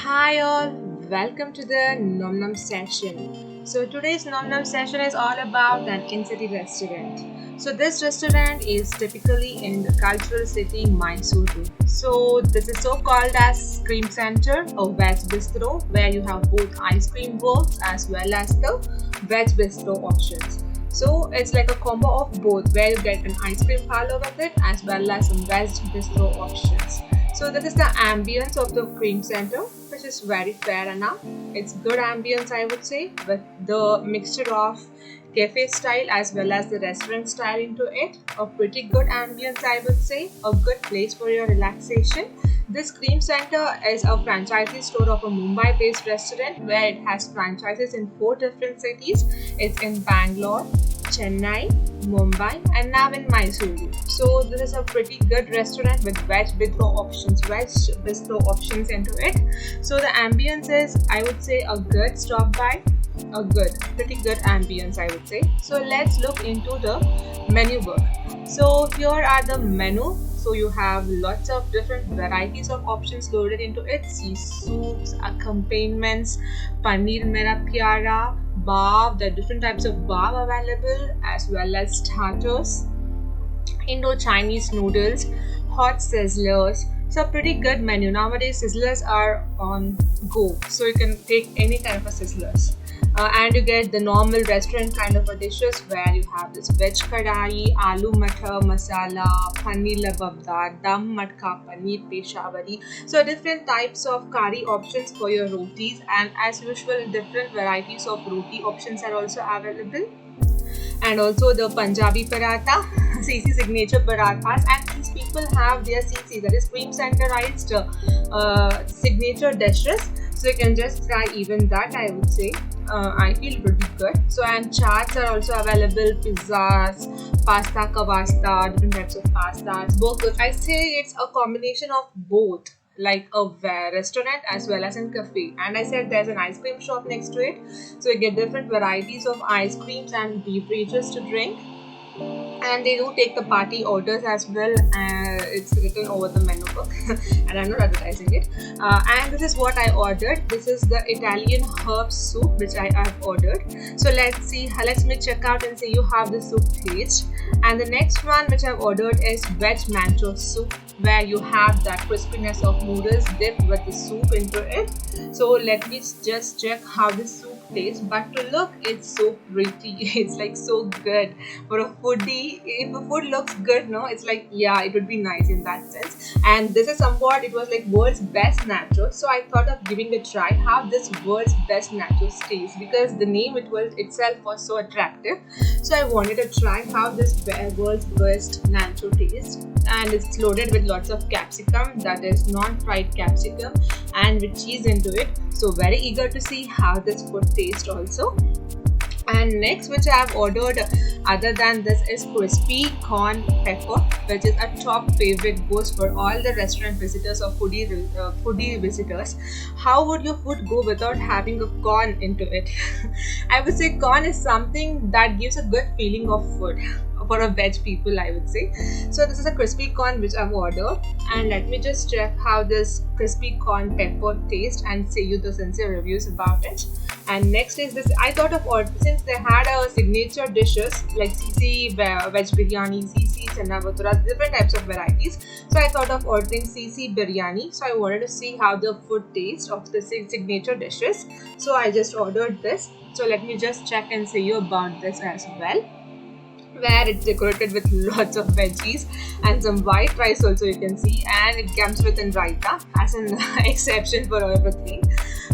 Hi all, welcome to the Nom Nom session. So today's Nom Nom session is all about an in-city restaurant. So this restaurant is typically in the cultural city Mysuru. So this is so called as Cream Center or Veg Bistro, where you have both ice cream works as well as the veg bistro options. So it's like a combo of both, where you get an ice cream parlor with it as well as some veg bistro options. So this is the ambience of the cream center, which is very fair enough. It's good ambience, I would say, with the mixture of cafe style as well as the restaurant style into it. A pretty good ambience, I would say. A good place for your relaxation. This cream center is a franchisee store of a Mumbai-based restaurant where it has franchises in 4 different cities. It's in Bangalore, Chennai, Mumbai, and now in Mysuru. So this is a pretty good restaurant with veg bistro options into it. So the ambience is, I would say, a good stop by, pretty good ambience, I would say. So let's look into the menu book. So here are the menu. So you have lots of different varieties of options loaded into it. See soups, accompaniments, paneer mera pyara, bhav, the different types of bhav available, as well as starters, Indo-Chinese noodles, hot sizzlers. So pretty good menu. Nowadays sizzlers are on go, so you can take any kind of a sizzlers. And you get the normal restaurant kind of a dishes where you have this veg kadai, aloo matar masala, paneer lababdar, dum matka, paneer peshawari. So different types of curry options for your rotis, and as usual different varieties of roti options are also available. And also the Punjabi paratha, CC signature parathas, and these people have their CC, that is cream centerized signature dishes. So you can just try even that, I would say. I feel pretty good. So and chaats are also available, pizzas, pasta kavasta, different types of pastas, burgers. I say it's a combination of both, like a restaurant as well as a cafe. And I said there's an ice cream shop next to it, so you get different varieties of ice creams and beverages to drink. And they do take the party orders as well. It's written over the menu book and I'm not advertising it. And this is what I ordered. This is the Italian herb soup which I have ordered. So let's me check out and see how the soup tastes. And the next one which I've ordered is veg mancho soup, where you have that crispiness of noodles dipped with the soup into it. So let me just check how the soup tastes. But to look, it's so pretty. It's like so good for a foodie. If the food looks good, no, it's like, yeah, it would be nice in that sense. And this is somewhat, it was like world's best nachos. So I thought of giving a try how this world's best nachos tastes, because the name itself was so attractive. So I wanted to try how this world's best nacho tastes. And it's loaded with lots of capsicum, that is non-fried capsicum, and with cheese into it. So very eager to see how this food tastes also. And next which I have ordered other than this is crispy corn pepper, which is a top favorite, goes for all the restaurant visitors or foodie visitors. How would your food go without having a corn into it? I would say corn is something that gives a good feeling of food for a veg people, I would say. So this is a crispy corn which I've ordered, and let me just check how this crispy corn pepper tastes and say you the sincere reviews about it. And next is this, I thought of ordering, since they had a signature dishes like CC veg biryani, CC chana bhatura, different types of varieties. So I thought of ordering CC biryani. So I wanted to see how the food tastes of the signature dishes. So I just ordered this. So let me just check and say you about this as well, where it's decorated with lots of veggies and some white rice also you can see, and it comes with an raita as an exception for everything.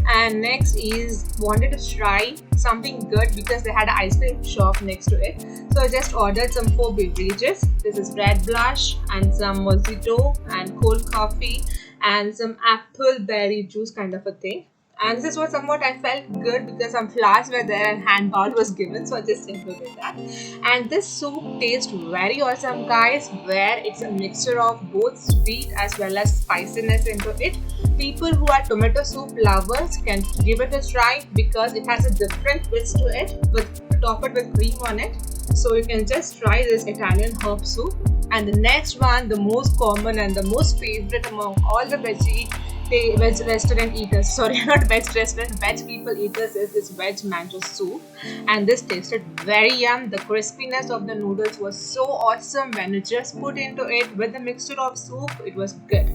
And next is wanted to try something good because they had an ice cream shop next to it. So I just ordered some 4 beverages. This is red blush and some mojito and cold coffee and some apple berry juice kind of a thing. And this was somewhat I felt good because some flowers were there and hand bowl was given, so I just included that. And this soup tastes very awesome, guys, where it's a mixture of both sweet as well as spiciness into it. People who are tomato soup lovers can give it a try because it has a different twist to it, with top it with cream on it. So you can just try this Italian herb soup. And the next one, the most common and the most favorite among all the veggie veg restaurant eaters, sorry, not veg restaurant, veg people eaters, is this veg mango soup. And this tasted very yum. The crispiness of the noodles was so awesome when you just put into it with the mixture of soup. It was good.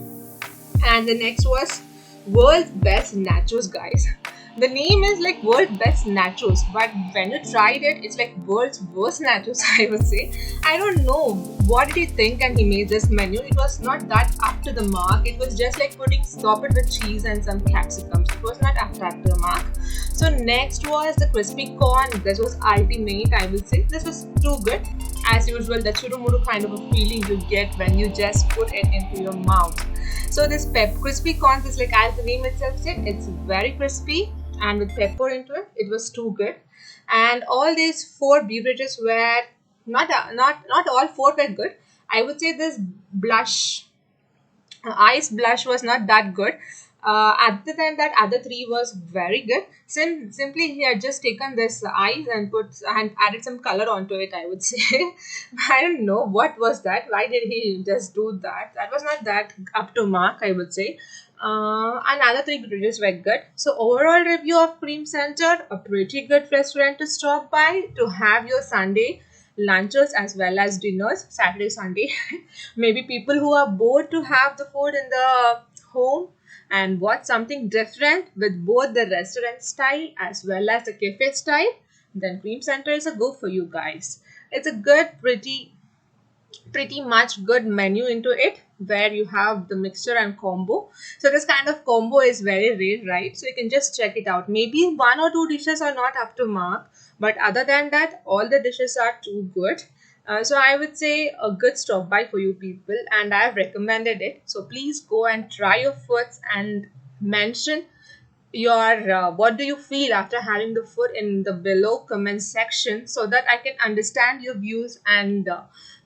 And the next was world's best nachos, guys. The name is like world's best nachos, but when you tried it, it's like world's worst nachos, I would say. I don't know what did he think and he made this menu. It was not that up to the mark. It was just like putting stop it with cheese and some capsicums. It was not up to the mark. So next was the crispy corn. This was ultimate, I will say. This was too good. As usual, the churumuru kind of a feeling you get when you just put it into your mouth. So this crispy corn is like, as the name itself said, it's very crispy, and with pepper into it, it was too good. And all these four beverages were not all four were good. I would say this blush ice blush was not that good. Other than that, other three was very good. Simply he had just taken this ice and put and added some color onto it, I would say. I don't know what was that. Why did he just do that? That was not that up to mark, I would say. And other three beverages were good. So overall review of Cream Center, a pretty good restaurant to stop by to have your Sunday lunches as well as dinners, Saturday, Sunday. Maybe people who are bored to have the food in the home and want something different with both the restaurant style as well as the cafe style, then Cream Center is a go for you guys. It's a good, pretty much good menu into it where you have the mixture and combo. So this kind of combo is very rare, right? So you can just check it out. Maybe one or two dishes are not up to mark, but other than that, all the dishes are too good. So I would say a good stop by for you people, and I have recommended it. So please go and try your foods and mention your what do you feel after having the food in the below comment section, so that I can understand your views and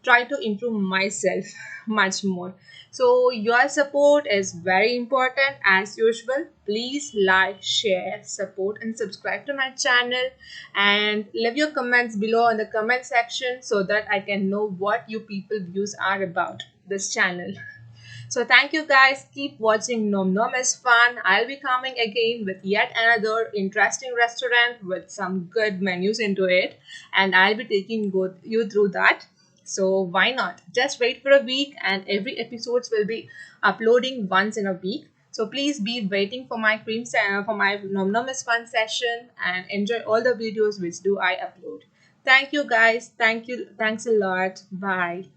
try to improve myself much more. So your support is very important as usual. Please like, share, support and subscribe to my channel, and leave your comments below in the comment section so that I can know what you people views are about this channel. So thank you guys. Keep watching Nom Nom is Fun. I'll be coming again with yet another interesting restaurant with some good menus into it, and I'll be taking you through that. So why not? Just wait for a week, and every episodes will be uploading once in a week. So please be waiting for my for my Nom Nom is Fun session and enjoy all the videos which do I upload. Thank you guys. Thank you. Thanks a lot. Bye.